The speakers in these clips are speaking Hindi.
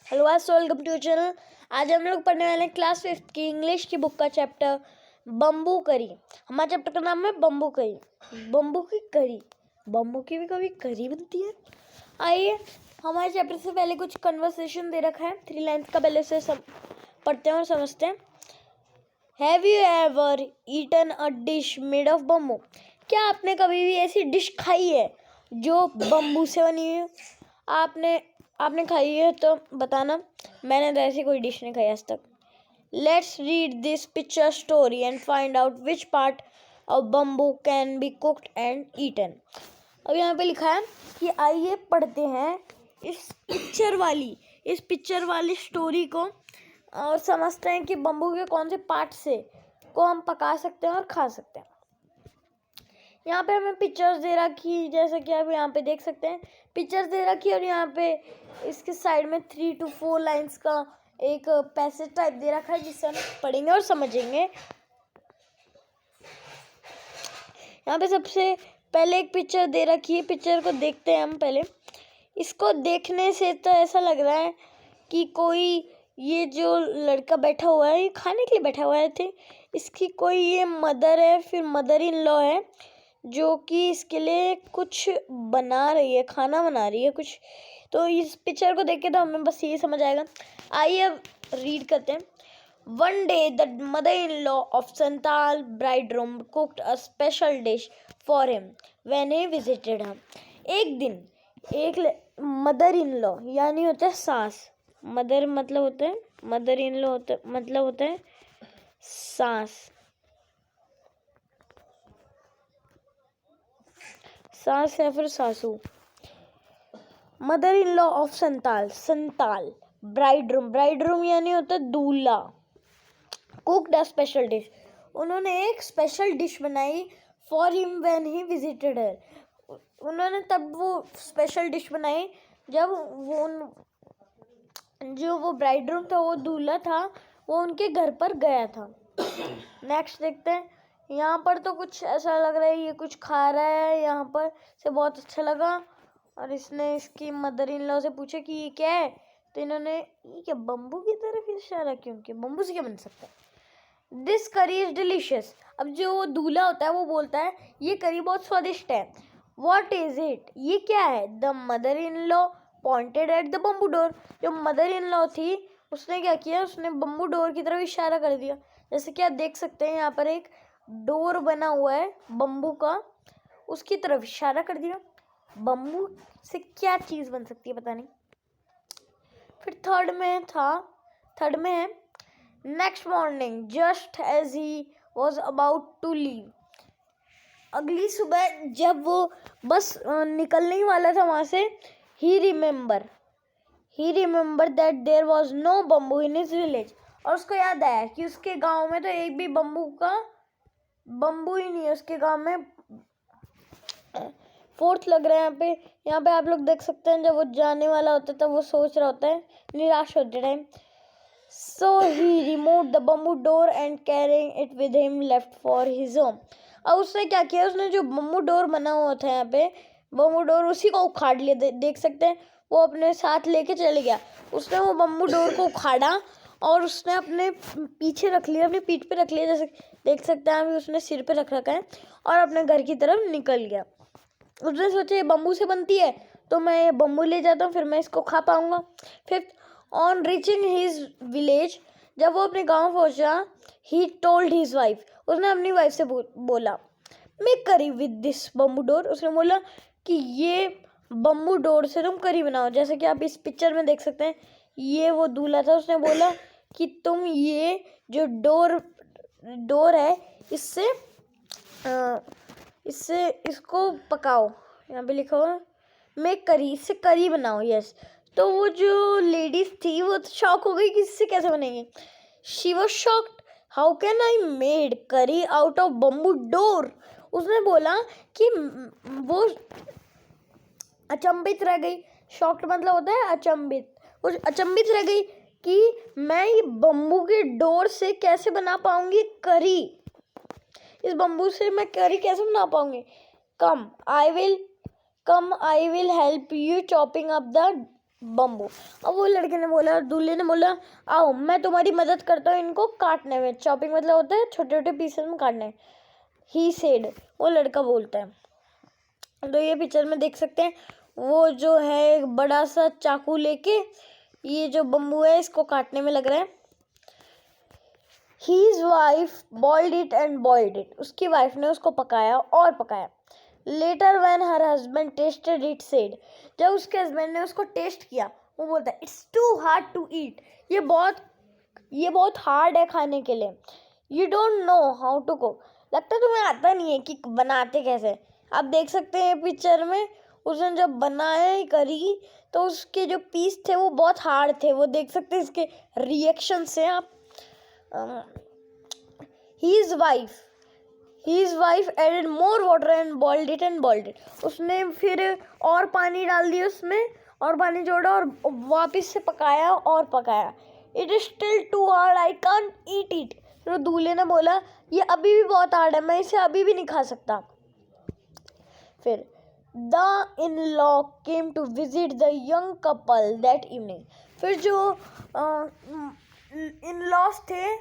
Hello welcome to channel. आज हम लोग पढ़ने वाले हैं क्लास 5 की इंग्लिश की बुक का चैप्टर बम्बू करी। हमारे चैप्टर का नाम है बम्बू करी। बम्बू की करी, बम्बू की भी कभी करी बनती है। आइए हमारे चैप्टर से पहले कुछ कन्वर्सेशन दे रखा है, 3 लाइन्स का पहले से पढ़ते हैं और समझते हैं। Have you ever eaten a dish made of bamboo? क्या आपने कभी भी ऐसी डिश खाई है जो बम्बू से बनी हुई है? आपने खाई है तो बताना। मैंने तो ऐसी कोई डिश नहीं खाई आज तक। Let's read this picture story and find out which part of bamboo can be cooked and eaten. अब यहाँ पे लिखा है कि आइए पढ़ते हैं इस पिक्चर वाली स्टोरी को और समझते हैं कि बम्बू के कौन से पार्ट से को हम पका सकते हैं और खा सकते हैं। यहाँ पे हमें पिक्चर्स दे रखी, जैसे कि आप यहाँ पे देख सकते हैं पिक्चर्स दे रखी है और यहाँ पे इसके साइड में 3 to 4 लाइन्स का एक पैसेज टाइप दे रखा है जिससे हम पढ़ेंगे और समझेंगे। यहाँ पे सबसे पहले एक पिक्चर दे रखी है, पिक्चर को देखते हैं हम पहले। इसको देखने से तो ऐसा लग रहा है कि कोई ये जो लड़का बैठा हुआ है ये खाने के लिए बैठा हुआ है थे। इसकी कोई ये मदर है, फिर मदर इन लॉ है जो कि इसके लिए कुछ बना रही है, खाना बना रही है कुछ। तो इस पिक्चर को देख के तो हमें बस ये समझ आएगा। आइए अब रीड करते हैं। One day, the mother-in-law of Santal bridegroom cooked a special dish for him when he visited her. एक दिन एक मदर इन लॉ यानी होता है सास, मदर मतलब होता है, मदर इन लॉ मतलब होता है सास, सास या फिर सासू। Mother in law of Santal bridegroom यानी होता है दूल्हा। कुक्ड अ स्पेशल डिश, उन्होंने एक स्पेशल डिश बनाई for him when he visited her. उन्होंने तब वो स्पेशल डिश बनाई जब वो ब्राइडरूम था, वो दूल्हा था, वो उनके घर पर गया था। नेक्स्ट देखते हैं। यहाँ पर तो कुछ ऐसा लग रहा है ये कुछ खा रहा है, यहाँ पर से बहुत अच्छा लगा और इसने इसकी मदर इन लॉ से पूछा कि ये क्या है, तो इन्होंने ये क्या बम्बू की तरफ इशारा क्यों किया, बम्बू से क्या बन सकता है। दिस करी इज डिलीशियस। अब जो दूल्हा होता है वो बोलता है ये करी बहुत स्वादिष्ट है। वॉट इज इट, ये क्या है। The mother in law pointed at the bamboo door. जो मदर इन लॉ थी उसने क्या किया, उसने बम्बू डोर की तरफ इशारा कर दिया। जैसे कि आप देख सकते हैं यहाँ पर एक डोर बना हुआ है बम्बू का, उसकी तरफ इशारा कर दिया। बम्बू से क्या चीज़ बन सकती है पता नहीं। फिर थर्ड में है next morning just as he was about to leave. अगली सुबह जब वो बस निकलने ही वाला था वहाँ से, he remember that there was no bamboo in his village. और उसको याद आया कि उसके गांव में तो एक भी बम्बू ही नहीं है उसके गांव में। फोर्थ लग रहा है यहाँ पे आप लोग देख सकते हैं जब वो जाने वाला होता है तब वो सोच रहा होता है, निराश होते time. So he removed the bamboo door and carrying it with him left for his home. अब उसने क्या किया, उसने जो बम्बू डोर बना हुआ था यहाँ पे बम्बू डोर, उसी को उखाड़ लिया। देख सकते हैं वो अपने साथ लेके चले गया। उसने वो बम्बू डोर को उखाड़ा और उसने अपने पीछे रख लिया, अपनी पीठ पे रख लिया, जैसे देख सकते हैं अभी उसने सिर पे रख रखा है और अपने घर की तरफ निकल गया। उसने सोचा ये बम्बू से बनती है तो मैं ये बम्बू ले जाता हूँ, फिर मैं इसको खा पाऊंगा। Fifth, on reaching his village, जब वो अपने गांव पहुंचा, ही टोल्ड हिज वाइफ, उसने अपनी वाइफ से बोला मेक करी विद दिस बम्बू डोर। उसने बोला कि ये बम्बू डोर से तुम करी बनाओ। जैसे कि आप इस पिक्चर में देख सकते हैं ये वो दूल्हा था, उसने बोला कि तुम ये जो डोर है इसको पकाओ। यहाँ पे लिखा हुआ मेक करी, इससे करी बनाओ। यस, तो वो जो लेडीज थी वो तो शॉक हो गई कि इससे कैसे बनेंगे। She was shocked, how can I made करी आउट ऑफ बम्बू डोर। उसने बोला कि वो अचंभित रह गई। शॉक्ड मतलब होता है अचंभित। वो अचंभित रह गई कि मैं ये बम्बू के डोर से कैसे बना पाऊंगी करी, इस बम्बू से मैं करी कैसे बना पाऊंगी। Come I will help you chopping up the bamboo. अब वो लड़के ने बोला, दूल्हे ने बोला, आओ मैं तुम्हारी मदद करता हूँ इनको काटने में। चॉपिंग मतलब होता है छोटे छोटे पीसेस में काटने। ही सेड, वो लड़का बोलता है। तो ये पिक्चर में देख सकते हैं, वो जो है एक बड़ा सा चाकू लेके ये जो बम्बू है इसको काटने में लग रहा है। His wife boiled it and boiled it. उसकी वाइफ ने उसको पकाया और पकाया। Later when her husband tasted it said, जब उसके हस्बैंड ने उसको टेस्ट किया वो बोलता है It's too hard to eat. ये बहुत हार्ड है खाने के लिए। You don't know how to cook. लगता है तुम्हें आता नहीं है कि बनाते कैसे। आप देख सकते हैं पिक्चर में उसने जब बनाया करी तो उसके जो पीस थे वो बहुत हार्ड थे। वो देख सकते हैं इसके रिएक्शन से आप। His wife added more water and boiled it. उसने फिर और पानी डाल दिया उसमें और पानी जोड़ा और वापस से पकाया और पकाया। It is still too hard, I can't eat it. तो दूल्हे ने बोला ये अभी भी बहुत हार्ड है, मैं इसे अभी भी नहीं खा सकता। फिर The in-law came to visit the young couple that evening. फिर जो इन-लॉज थे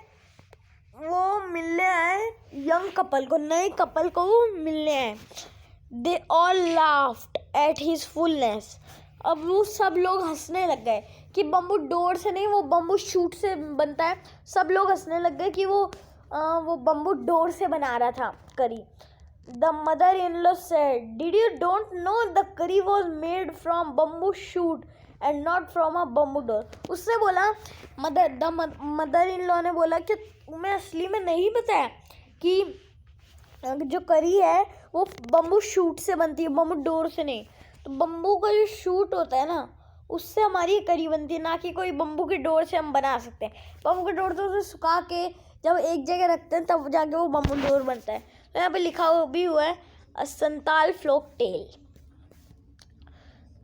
वो मिलने आए यंग कपल को, नए कपल को वो मिलने आए। They all laughed at his fullness. अब वो सब लोग हंसने लग गए कि बम्बू डोर से नहीं, वो बम्बू शूट से बनता है। सब लोग हंसने लग गए कि वो बम्बू डोर से बना रहा था करी। The mother in law said, did you don't know the करी was made from bamboo shoot and not from a bamboo door. उससे बोला मदर इन लॉ ने बोला कि तुम्हें असली में नहीं पता है कि जो करी है वो बम्बू शूट से बनती है, बम्बू डोर से नहीं। तो बम्बू का जो शूट होता है ना उससे हमारी करी बनती है, ना कि कोई बम्बू की डोर से हम बना सकते हैं। बम्बू की डोर तो उसे सुखा के जब एक जगह रखते हैं तब जाके वो बम्बू डोर बनता है। तो यहाँ पे लिखा भी हुआ है अ संताल फ्लोक टेल।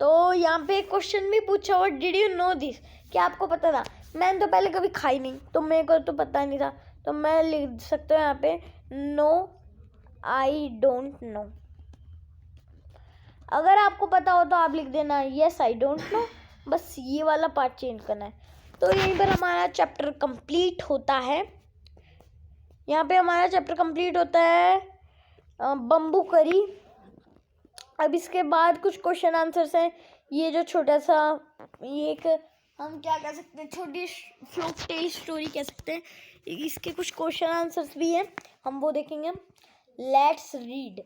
तो यहाँ पे क्वेश्चन भी पूछा हुआ, डिड यू नो दिस, क्या आपको पता था? मैंने तो पहले कभी खाई नहीं तो मेरे को तो पता नहीं था, तो मैं लिख सकता हूँ यहाँ पे नो आई डोंट नो। अगर आपको पता हो तो आप लिख देना यस आई डोंट नो, बस ये वाला पार्ट चेंज करना है। तो यहीं पर हमारा चैप्टर कंप्लीट होता है। यहाँ पे हमारा चैप्टर कंप्लीट होता है बम्बू करी। अब इसके बाद कुछ क्वेश्चन आंसर्स हैं। ये जो छोटा सा ये एक हम क्या कह सकते हैं, छोटी फ्लोक टेल स्टोरी कह सकते हैं। इसके कुछ क्वेश्चन आंसर्स भी हैं, हम वो देखेंगे। Let's read.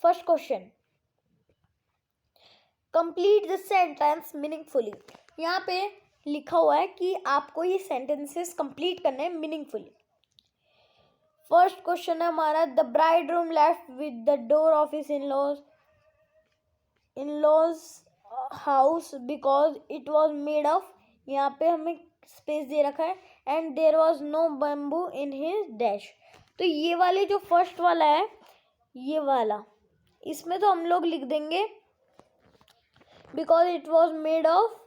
First question, complete the sentence meaningfully. यहाँ पे लिखा हुआ है कि आपको ये सेंटेंसेस कंप्लीट करने हैं मीनिंगफुली। फर्स्ट क्वेश्चन है हमारा, the bride room left with the door of his in-laws house because it was made of, यहाँ पे हमें स्पेस दे रखा है, and there was no bamboo in his dash. तो ये वाले जो फर्स्ट वाला है ये वाला, इसमें तो हम लोग लिख देंगे because it was made of,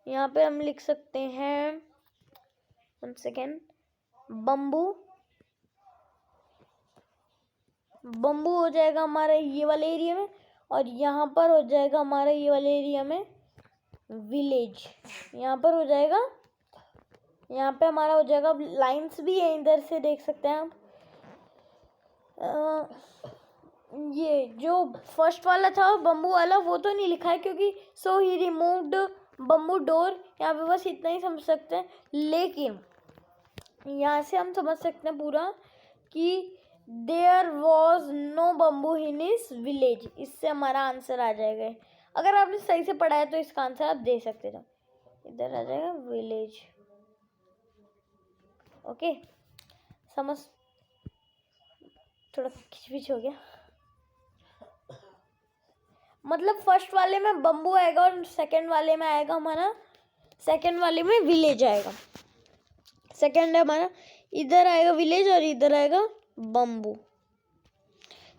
यहाँ पे हम लिख सकते हैं 1 सेकेंड, बम्बू हो जाएगा हमारा ये वाले एरिया में, और यहाँ पर हो जाएगा हमारा ये वाले एरिया में विलेज। यहाँ पर हो जाएगा, यहाँ पे हमारा हो जाएगा, लाइंस भी है इधर से देख सकते हैं आप। ये जो फर्स्ट वाला था बम्बू वाला वो तो नहीं लिखा है क्योंकि सो ही रिमूव्ड बम्बू डोर, यहाँ पे बस इतना ही समझ सकते हैं। लेकिन यहाँ से हम समझ सकते हैं पूरा कि there was no bamboo in his village, इससे हमारा आंसर आ जाएगा। अगर आपने सही से पढ़ा है तो इसका आंसर आप दे सकते हो, इधर आ जाएगा विलेज। ओके, समझ, थोड़ा खिचपिच हो गया। मतलब फर्स्ट वाले में बम्बू आएगा और सेकंड वाले में आएगा हमारा, सेकंड वाले में विलेज आएगा। सेकंड है हमारा, इधर आएगा विलेज और इधर आएगा बम्बू।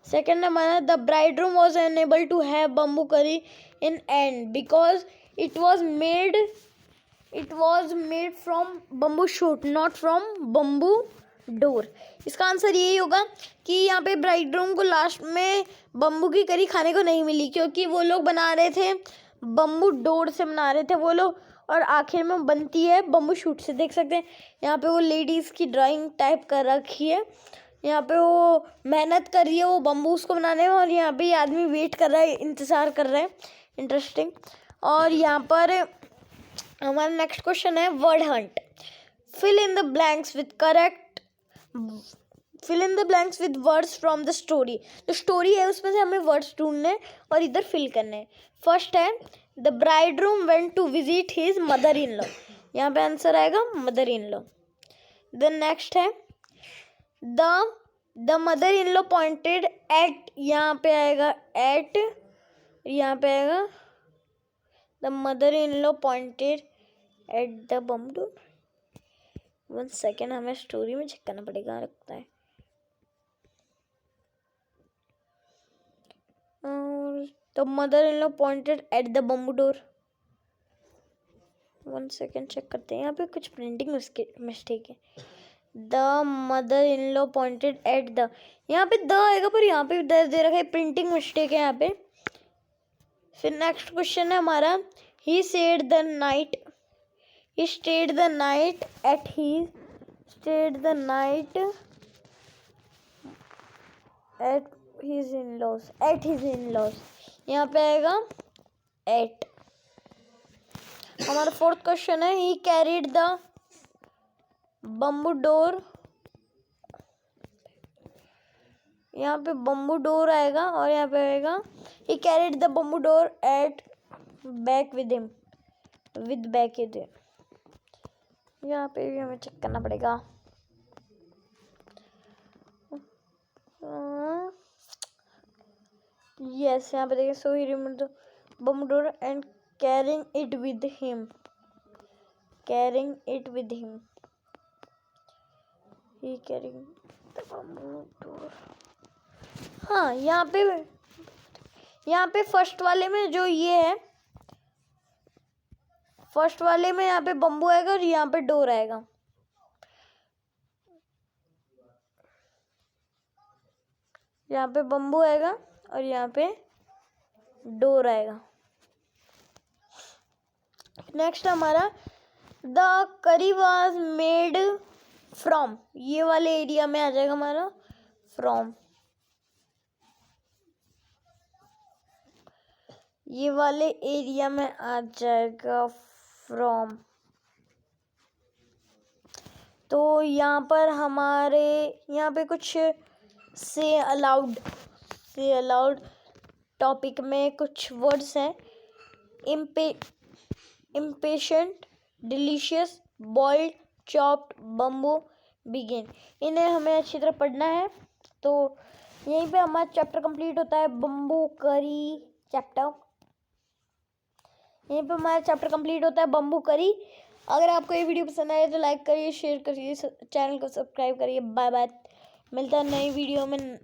सेकंड हमारा, the bride room was unable to have bamboo curry in and because it was made from bamboo shoot not from bamboo door. इसका आंसर यही होगा कि यहाँ पे ब्राइड रूम को लास्ट में बम्बू की करी खाने को नहीं मिली क्योंकि वो लोग बना रहे थे बम्बू डोर से बना रहे थे वो लोग, और आखिर में बनती है बम्बू शूट से। देख सकते हैं यहाँ पे वो लेडीज़ की ड्राइंग टाइप कर रखी है। यहाँ पे वो मेहनत कर रही है वो बम्बूस को बनाने में, और यहाँ पे ये आदमी वेट कर रहा है, इंतज़ार कर रहा है। इंटरेस्टिंग। और यहाँ पर हमारा नेक्स्ट क्वेश्चन है word hunt. Fill in the blanks with correct, fill in the blanks with words from the story. जो स्टोरी है उसमें से हमें वर्ड्स ढूंढने और इधर फिल करने। फर्स्ट है the bridegroom went to visit his mother in law. यहाँ पे आंसर आएगा mother in law. Then next है the mother in law pointed at, यहाँ पे आएगा एट, यहाँ पे आएगा the mother in law pointed at the bamboo. 1 second, हमें स्टोरी में चेक करना पड़ेगा लगता है। The mother in law pointed at the bamboo door. 1 second check करते हैं, यहाँ पे कुछ प्रिंटिंग मिस्टेक है। The mother in law pointed at the, यहाँ पे द आएगा पर यहाँ पे दे रखा है, प्रिंटिंग मिस्टेक है यहाँ पे। फिर नेक्स्ट क्वेश्चन है हमारा he stayed the night, he stayed the night at his, stayed the night at his in-laws, at his in-laws। यहाँ पे आएगा at। हमारा फोर्थ क्वेश्चन है he carried the bamboo door, यहाँ पे बम्बू डोर आएगा और यहाँ पे आएगा he carried the bamboo door at back with him, with back with him। यहाँ पे भी हमें चेक करना पड़ेगा। यस, यहाँ पे देखिए so he remove the bamboo door and carrying it with him, carrying it with him, he carrying the bamboo door. हाँ, यहाँ पे फर्स्ट वाले में जो ये है, फर्स्ट वाले में यहाँ पे बम्बू आएगा और यहाँ पे डोर आएगा। यहाँ पे बम्बू आएगा और यहाँ पे डोर आएगा। नेक्स्ट हमारा द करी वॉज मेड फ्रॉम, ये वाले एरिया में आ जाएगा हमारा फ्रॉम, ये वाले एरिया में आ जाएगा फ्रॉम। तो यहाँ पर हमारे यहाँ पे कुछ से अलाउड टॉपिक में कुछ वर्ड्स हैं। Impatient, delicious, boiled, chopped, bamboo, begin. इन्हें हमें अच्छी तरह पढ़ना है। तो यहीं पे हमारा चैप्टर कंप्लीट होता है, बम्बू करी चैप्टर। यहीं पे हमारा चैप्टर कंप्लीट होता है, बम्बू करी। अगर आपको ये वीडियो पसंद आए तो लाइक करिए, शेयर करिए, चैनल को सब्सक्राइब करिए। बाय बाय, मिलता है नई वीडियो में।